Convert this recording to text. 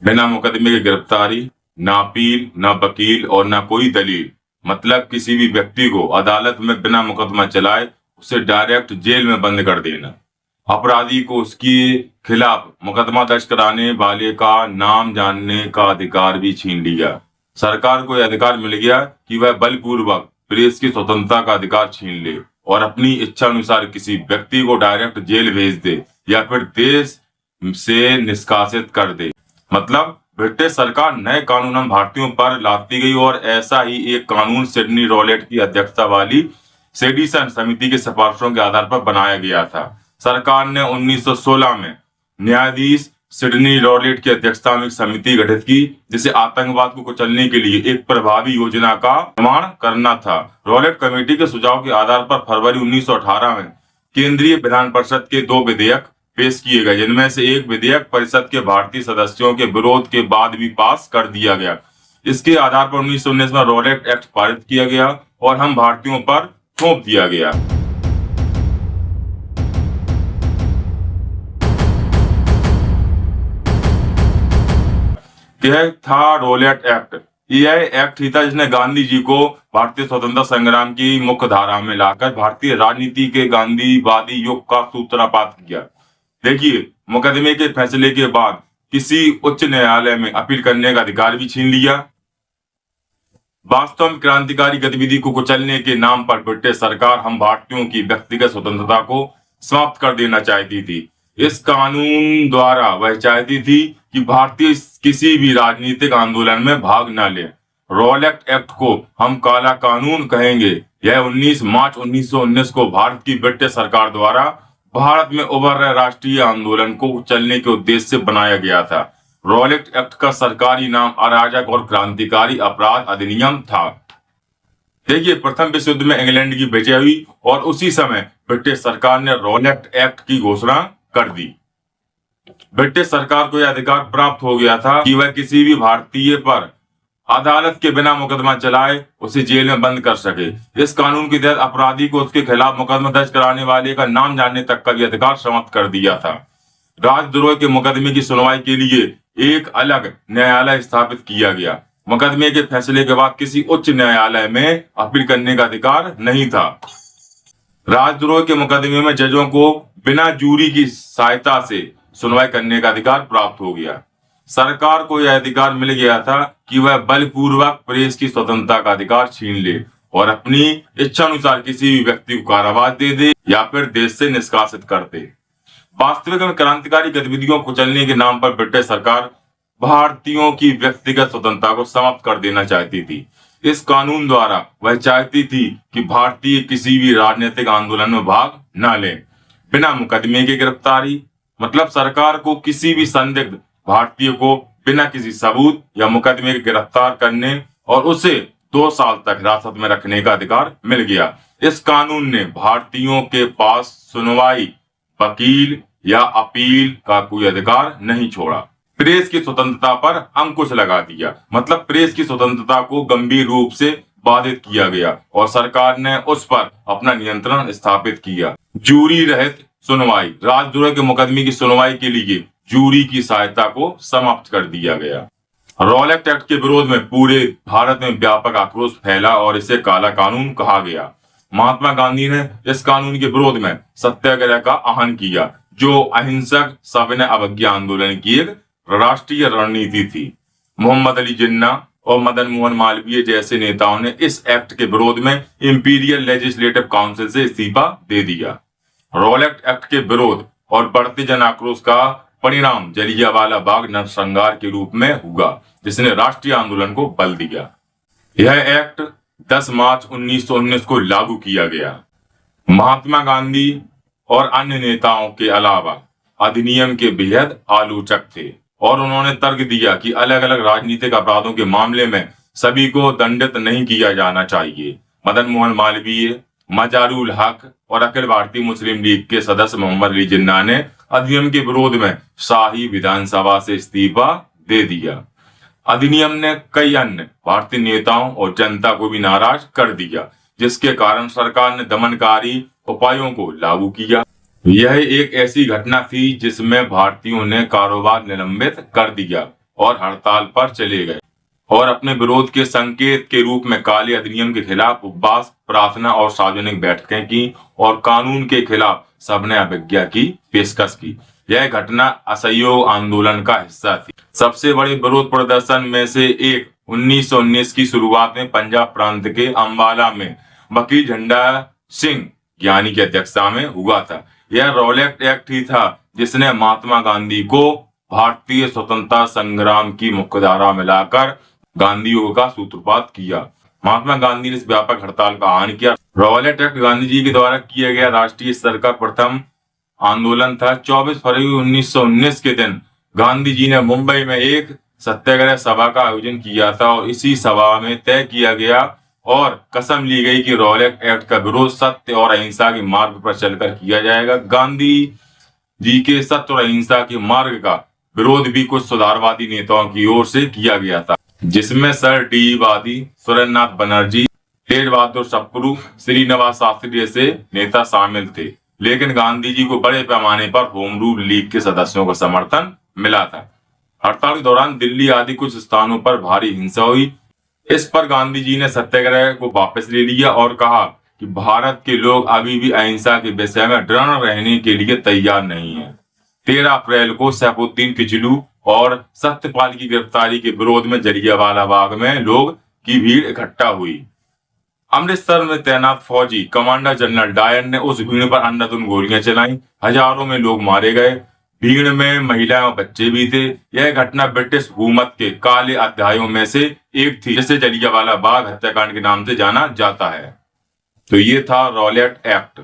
बिना मुकदमे की गिरफ्तारी, ना अपील, ना वकील और ना कोई दलील। मतलब किसी भी व्यक्ति को अदालत में बिना मुकदमा चलाए उसे डायरेक्ट जेल में बंद कर देना। अपराधी को उसके खिलाफ मुकदमा दर्ज कराने वाले का नाम जानने का अधिकार भी छीन लिया। सरकार को यह अधिकार मिल गया कि वह बलपूर्वक प्रेस की स्वतंत्रता का अधिकार छीन ले और अपनी इच्छा अनुसार किसी व्यक्ति को डायरेक्ट जेल भेज दे या फिर देश से निष्कासित कर दे। मतलब ब्रिटिश सरकार नए कानून हम भारतीयों पर लादती गई और ऐसा ही एक कानून सिडनी रॉलेट की अध्यक्षता वाली सेडिशन समिति की सिफारिशों के आधार पर बनाया गया था। सरकार ने 1916 में न्यायाधीश सिडनी रॉलेट की अध्यक्षता में एक समिति गठित की जिसे आतंकवाद को कुचलने के लिए एक प्रभावी योजना का निर्माण करना था। रॉलेट कमेटी के सुझाव के आधार पर फरवरी 1918 में केंद्रीय विधान परिषद के 2 विधेयक पेश किए गए, जिनमें से एक विधेयक परिषद के भारतीय सदस्यों के विरोध के बाद भी पास कर दिया गया। इसके आधार पर 1919 में रॉलेट एक्ट पारित किया गया और हम भारतीयों पर थोप दिया गया। यह था रॉलेट एक्ट। यह एक्ट ही था जिसने गांधी जी को भारतीय स्वतंत्रता संग्राम की मुख्य धारा में लाकर भारतीय राजनीति के गांधीवादी युग का सूत्रपात किया। देखिए, मुकदमे के फैसले के बाद किसी उच्च न्यायालय में अपील करने का अधिकार भी छीन लिया। वास्तव में क्रांतिकारी गतिविधि को कुचलने के नाम पर ब्रिटिश सरकार हम भारतीयों की व्यक्तिगत स्वतंत्रता को समाप्त कर देना चाहती थी। इस कानून द्वारा वह चाहती थी कि भारतीय किसी भी राजनीतिक आंदोलन में भाग न ले। रॉलेट एक्ट को हम काला कानून कहेंगे। यह 19 मार्च 1919 को भारत की ब्रिटिश सरकार द्वारा भारत में उभर रहे राष्ट्रीय आंदोलन को कुचलने के उद्देश्य से बनाया गया था। रॉलेट एक्ट का सरकारी नाम अराजक और क्रांतिकारी अपराध अधिनियम था। देखिए, प्रथम विश्व युद्ध में इंग्लैंड की विजय हुई और उसी समय ब्रिटिश सरकार ने रॉलेट एक्ट की घोषणा कर दी। ब्रिटिश सरकार को यह अधिकार प्राप्त हो गया था कि वह किसी भी भारतीय पर अदालत के बिना मुकदमा चलाए उसे जेल में बंद कर सके। इस कानून के तहत अपराधी को उसके खिलाफ मुकदमा दर्ज कराने वाले का नाम जानने तक का भी अधिकार समाप्त कर दिया था। राजद्रोह के मुकदमे की सुनवाई के लिए एक अलग न्यायालय स्थापित किया गया। मुकदमे के फैसले के बाद किसी उच्च न्यायालय में अपील करने का अधिकार नहीं था। राजद्रोह के मुकदमे में जजों को बिना जूरी की सहायता से सुनवाई करने का अधिकार प्राप्त हो गया। सरकार को यह अधिकार मिल गया था कि वह बलपूर्वक प्रेस की स्वतंत्रता का अधिकार छीन ले और अपनी इच्छा अनुसार किसी भी व्यक्ति को कारावास दे दे या फिर देश से निष्कासित कर दे। वास्तविक में क्रांतिकारी गतिविधियों को कुचलने के नाम पर ब्रिटिश सरकार भारतीयों की व्यक्तिगत स्वतंत्रता को समाप्त कर देना चाहती थी। इस कानून द्वारा वह चाहती थी कि भारतीय किसी भी राजनीतिक आंदोलन में भाग न ले। बिना मुकदमे की गिरफ्तारी, मतलब सरकार को किसी भी संदिग्ध भारतीय को बिना किसी सबूत या मुकदमे के गिरफ्तार करने और उसे 2 साल तक हिरासत में रखने का अधिकार मिल गया। इस कानून ने भारतीयों के पास सुनवाई, वकील या अपील का कोई अधिकार नहीं छोड़ा। प्रेस की स्वतंत्रता पर अंकुश लगा दिया, मतलब प्रेस की स्वतंत्रता को गंभीर रूप से बाधित किया गया और सरकार ने उस पर अपना नियंत्रण स्थापित किया। जूरी रहित सुनवाई, राजद्रोह के मुकदमे की सुनवाई के लिए जूरी की सहायता को समाप्त कर दिया गया। रॉलेट एक्ट के विरोध में पूरे भारत में व्यापक आक्रोश फैला और इसे काला कानून कहा गया। महात्मा गांधी ने इस कानून के विरोध में सत्याग्रह का आह्वान किया, जो अहिंसक सविनय अवज्ञा आंदोलन की एक राष्ट्रीय रणनीति थी। मोहम्मद अली जिन्ना और मदन मोहन मालवीय जैसे नेताओं ने इस एक्ट के विरोध में इंपीरियल लेजिस्लेटिव काउंसिल से इस्तीफा दे दिया। रॉलेट एक्ट के विरोध और बढ़ते जन आक्रोश का परिणाम जलियांवाला बाग नरसंहार के रूप में हुआ, जिसने राष्ट्रीय आंदोलन को बल दिया। यह एक्ट 10 मार्च 1919 को लागू किया गया। महात्मा गांधी और अन्य नेताओं के अलावा अधिनियम के बेहद आलोचक थे और उन्होंने तर्क दिया कि अलग अलग राजनीतिक अपराधों के मामले में सभी को दंडित नहीं किया जाना चाहिए। मदन मोहन मालवीय, मजारुल हक और अखिल भारतीय मुस्लिम लीग के सदस्य मोहम्मद अली जिन्ना ने अधिनियम के विरोध में शाही विधानसभा से इस्तीफा दे दिया। अधिनियम ने कई अन्य भारतीय नेताओं और जनता को भी नाराज कर दिया, जिसके कारण सरकार ने दमनकारी उपायों को लागू किया। यह एक ऐसी घटना थी जिसमें भारतीयों ने कारोबार निलंबित कर दिया और हड़ताल पर चले गए और अपने विरोध के संकेत के रूप में काले अधिनियम के खिलाफ उपवास, प्रार्थना और सार्वजनिक बैठकें की और कानून के खिलाफ सबने अवज्ञा की पेशकश की। यह घटना असहयोग आंदोलन का हिस्सा थी। सबसे बड़े विरोध प्रदर्शन में से एक 1919 की शुरुआत में पंजाब प्रांत के अंबाला में वकील झंडा सिंह ज्ञानी की अध्यक्षता में हुआ था। यह रॉलेट एक्ट ही था जिसने महात्मा गांधी को भारतीय स्वतंत्रता संग्राम की मुख्यधारा में लाकर गांधी योग का सूत्रपात किया। महात्मा गांधी ने इस व्यापक हड़ताल का आह्वान किया। रॉलेट एक्ट गांधी जी के द्वारा किया गया राष्ट्रीय स्तर का प्रथम आंदोलन था। 24 फरवरी 1919 के दिन गांधी जी ने मुंबई में एक सत्याग्रह सभा का आयोजन किया था और इसी सभा में तय किया गया और कसम ली गई कि रॉलेट एक्ट का विरोध सत्य और अहिंसा के मार्ग पर चलकर किया जाएगा। गांधी जी के सत्य और अहिंसा के मार्ग का विरोध भी कुछ सुधारवादी नेताओं की ओर से किया गया था, जिसमें सर डी वादी, सुरेंद्रनाथ बनर्जी, तेज बहादुर सप्रू, श्रीनिवास शास्त्री जैसे नेता शामिल थे। लेकिन गांधी जी को बड़े पैमाने पर होम रूल लीग के सदस्यों का समर्थन मिला था। हड़ताल के दौरान दिल्ली आदि कुछ स्थानों पर भारी हिंसा हुई। इस पर गांधी जी ने सत्याग्रह को वापस ले लिया और कहा कि भारत के लोग अभी भी अहिंसा के विषय में दृढ़ रहने के लिए तैयार नहीं है। 13 अप्रैल को सैफुद्दीन किचलू और सत्यपाल की गिरफ्तारी के विरोध में जलियांवाला बाग में लोग की भीड़ इकट्ठा हुई। अमृतसर में तैनात फौजी कमांडर जनरल डायर ने उस भीड़ पर अंधाधुंध गोलियां चलाई। हजारों में लोग मारे गए। भीड़ में महिलाएं और बच्चे भी थे। यह घटना ब्रिटिश हुकूमत के काले अध्यायों में से एक थी, जिसे जलियांवाला बाग हत्याकांड के नाम से जाना जाता है। तो ये था रॉलेट एक्ट।